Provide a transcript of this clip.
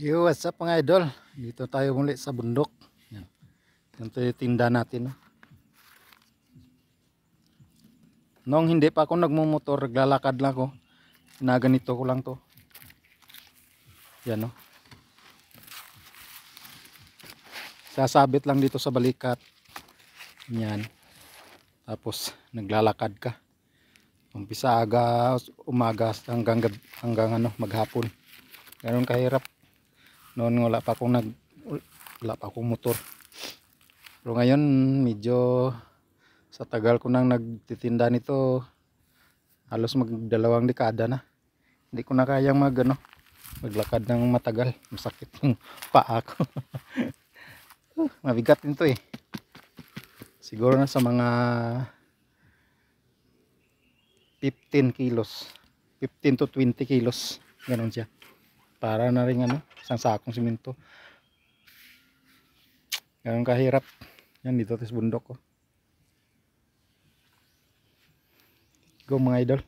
Yo, what's up mga idol? Dito tayo muli sa bundok. Yan. Ito yung tinda natin. No? Nung hindi pa ako nagmumotor, naglalakad lang ako. Ginaganito ko lang to. Yan no. Sasabit lang dito sa balikat. Yan. Tapos naglalakad ka. Umpisa aga, umaga hanggang maghapon. Ganun kahirap. Noon wala pa akong motor. Pero ngayon medyo sa tagal ko nang nagtitinda nito, halos magdalawang dekada na. Hindi ko na kayang maglakad ng matagal. Masakit yung paa ko. Mabigat nito eh. Siguro na sa mga 15 kilos. 15 to 20 kilos. Ganon siya. Para na rin isang sakong simento. Ganon kahirap. Yan dito sa bundok ko. Go mga idol.